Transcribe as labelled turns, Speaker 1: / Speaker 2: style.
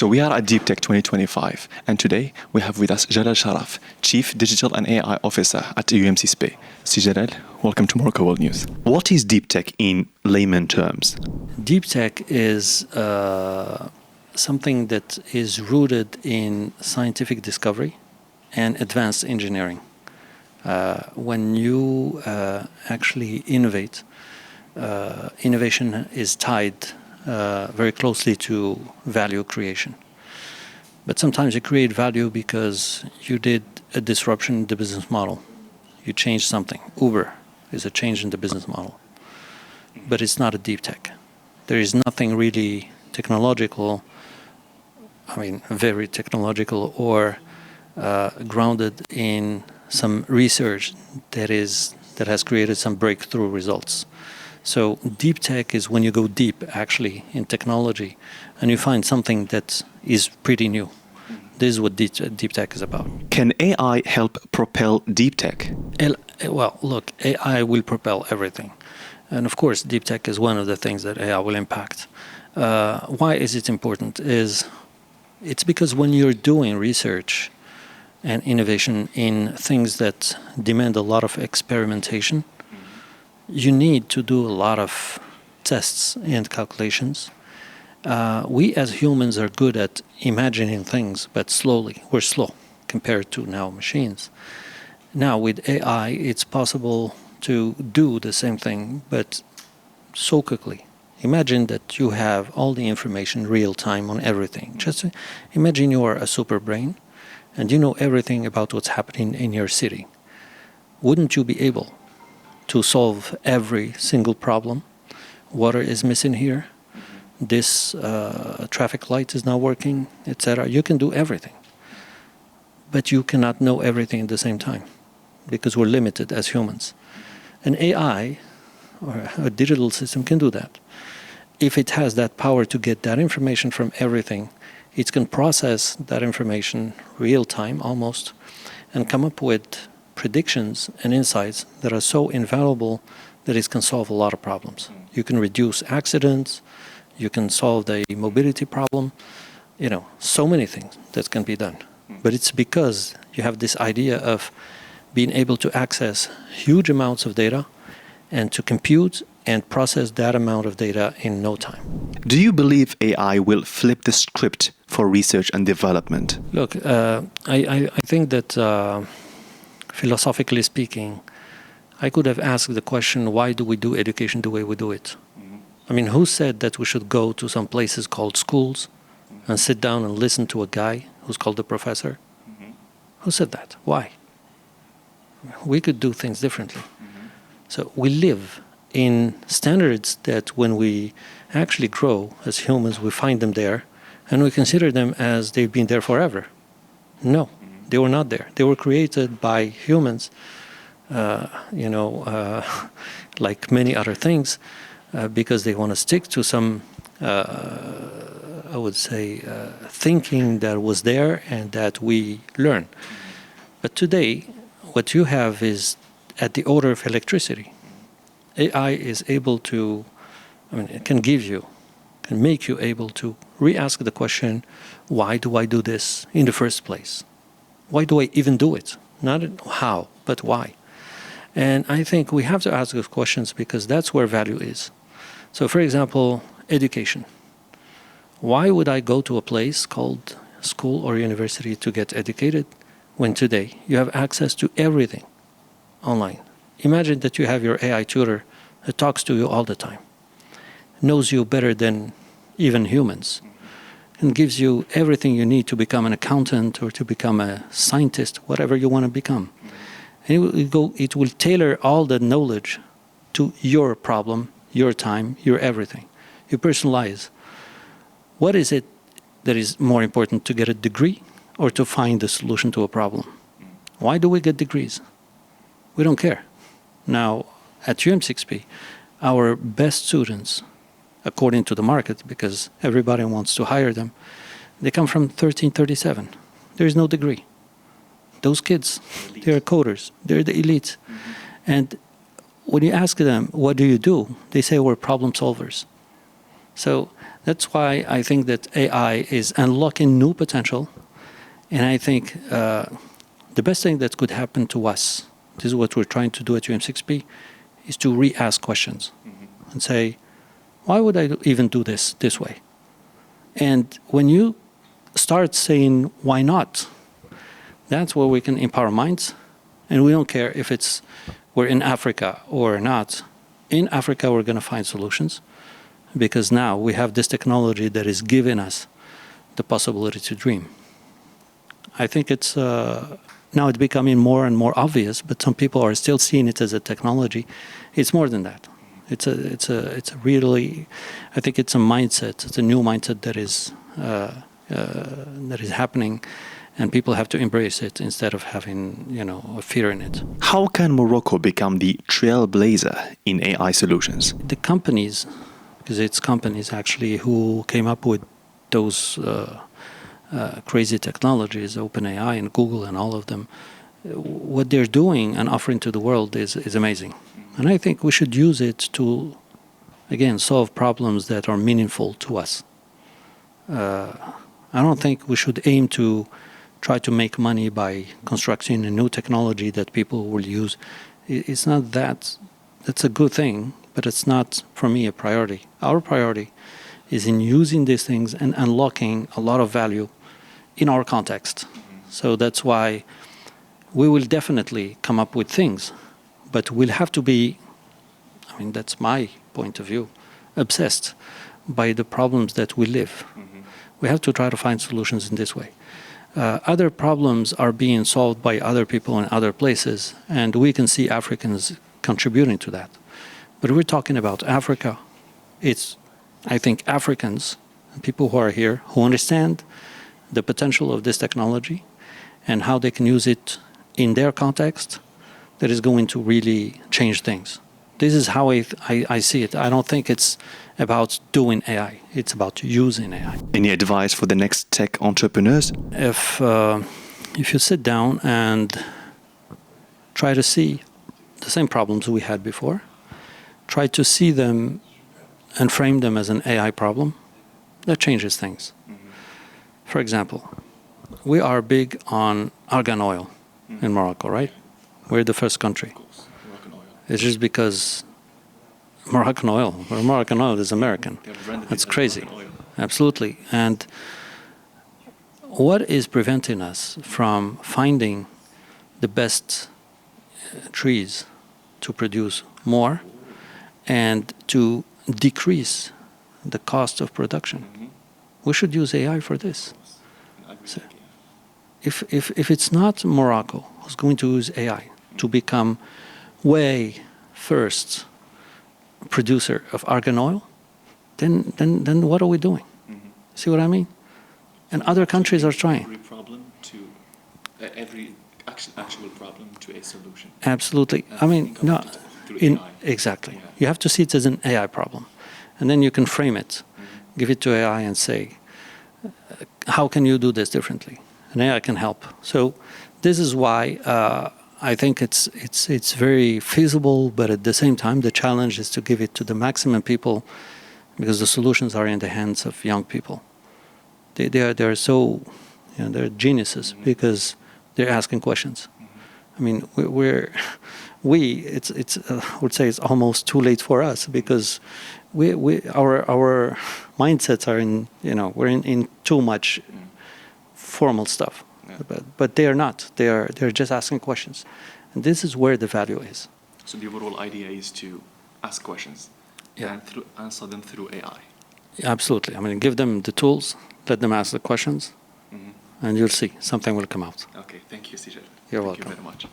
Speaker 1: So we are at Deep Tech 2025, and today we have with us Jalal Charaf, Chief Digital and AI Officer at UMC SPE. Si Jalal, welcome to Morocco World News. What is Deep Tech in layman terms?
Speaker 2: Deep Tech is something that is rooted in scientific discovery and advanced engineering. When you actually innovate, innovation is tied very closely to value creation. But sometimes you create value because you did a disruption in the business model. You changed something. Uber is a change in the business model. But it's not a deep tech. There is nothing really technological, very technological or grounded in some research that has created some breakthrough results. So deep tech is when you go deep actually in technology and you find something that is pretty new. This is what deep tech is about.
Speaker 1: Can AI help propel deep tech?
Speaker 2: Well, look, AI will propel everything. And of course, deep tech is one of the things that AI will impact. Why is it important? It's because when you're doing research and innovation in things that demand a lot of experimentation, you need to do a lot of tests and calculations. We as humans are good at imagining things, but slowly. We're slow compared to now machines. Now with AI, it's possible to do the same thing, but so quickly. Imagine that you have all the information real time on everything. Just imagine you are a super brain and you know everything about what's happening in your city. Wouldn't you be able to solve every single problem? Water is missing here. This traffic light is not working, etc. You can do everything. But you cannot know everything at the same time because we're limited as humans. An AI or a digital system can do that. If it has that power to get that information from everything, it can process that information real time almost and come up with predictions and insights that are so invaluable that it can solve a lot of problems. You can reduce accidents, you can solve the mobility problem, so many things that can be done. But it's because you have this idea of being able to access huge amounts of data and to compute and process that amount of data in no time.
Speaker 1: Do you believe AI will flip the script for research and development?
Speaker 2: Look, I think that philosophically speaking, I could have asked the question, why do we do education the way we do it? Who said that we should go to some places called schools and sit down and listen to a guy who's called the professor? Who said that? Why? We could do things differently. So we live in standards that when we actually grow as humans, we find them there and we consider them as they've been there forever. No, they were not there. They were created by humans, like many other things, because they want to stick to some, I would say, thinking that was there and that we learn. But today, what you have is at the order of electricity. AI is able to, it can make you able to re-ask the question, why do I do this in the first place? Why do I even do it? Not how, but why? And I think we have to ask those questions because that's where value is. So for example, education. Why would I go to a place called school or university to get educated when today you have access to everything online? Imagine that you have your AI tutor that talks to you all the time, knows you better than even humans, and gives you everything you need to become an accountant or to become a scientist, whatever you want to become. And it will tailor all the knowledge to your problem, your time, your everything. You personalize. What is it that is more important, to get a degree or to find the solution to a problem? Why do we get degrees? We don't care. Now, at UM6P, our best students, according to the market, because everybody wants to hire them, they come from 1337. There is no degree. Those kids, they're coders. They're the elite. And when you ask them, what do you do? They say, we're problem solvers. So That's why I think that AI is unlocking new potential. And I think the best thing that could happen to us, this is what we're trying to do at UM6B, is to re-ask questions and say, why would I even do this way? And when you start saying, why not? That's where we can empower minds. And we don't care if we're in Africa or not. In Africa, we're going to find solutions because now we have this technology that is giving us the possibility to dream. I think it's now it's becoming more and more obvious, but some people are still seeing it as a technology. It's more than that. It's a really, I think it's a mindset. It's a new mindset that is happening, and people have to embrace it instead of having a fear in it.
Speaker 1: How can Morocco become the trailblazer in AI solutions?
Speaker 2: The companies, because it's companies actually who came up with those crazy technologies, OpenAI and Google and all of them, what they're doing and offering to the world is amazing. And I think we should use it to, again, solve problems that are meaningful to us. I don't think we should aim to try to make money by constructing a new technology that people will use. It's not that. That's a good thing, but it's not, for me, a priority. Our priority is in using these things and unlocking a lot of value in our context. So that's why we will definitely come up with things, but we'll have to be, I mean, that's my point of view, obsessed by the problems that we live. We have to try to find solutions in this way. Other problems are being solved by other people in other places, and we can see Africans contributing to that. But we're talking about Africa. It's, I think, Africans, people who are here, who understand the potential of this technology and how they can use it in their context, that is going to really change things. This is how I see it. I don't think it's about doing AI. It's about using AI.
Speaker 1: Any advice for the next tech entrepreneurs?
Speaker 2: If you sit down and try to see the same problems we had before, try to see them and frame them as an AI problem, that changes things. For example, we are big on argan oil in Morocco, right? We're the first country. It's just because Moroccan oil is American. That's crazy. Absolutely. And what is preventing us from finding the best trees to produce more and to decrease the cost of production? We should use AI for this. So if it's not Morocco who's going to use AI to become way first producer of argan oil, then what are we doing? See what I mean? And other countries are trying.
Speaker 1: Every actual problem to a solution.
Speaker 2: Absolutely. I mean, no, exactly. Yeah. You have to see it as an AI problem, and then you can frame it, give it to AI, and say, how can you do this differently? And AI can help. So this is why I think it's very feasible, but at the same time, the challenge is to give it to the maximum people, because the solutions are in the hands of young people. They're so, they're geniuses because they're asking questions. I mean, I would say it's almost too late for us, because our mindsets are in, we're in too much formal stuff. Yeah. But they are not. They're just asking questions. And this is where the value is.
Speaker 1: So the overall idea is to ask questions,
Speaker 2: yeah,
Speaker 1: and answer them through AI.
Speaker 2: Absolutely. I mean, give them the tools, let them ask the questions, and you'll see something will come out.
Speaker 1: Okay, thank you, Sijal.
Speaker 2: You're welcome.
Speaker 1: Thank you very much.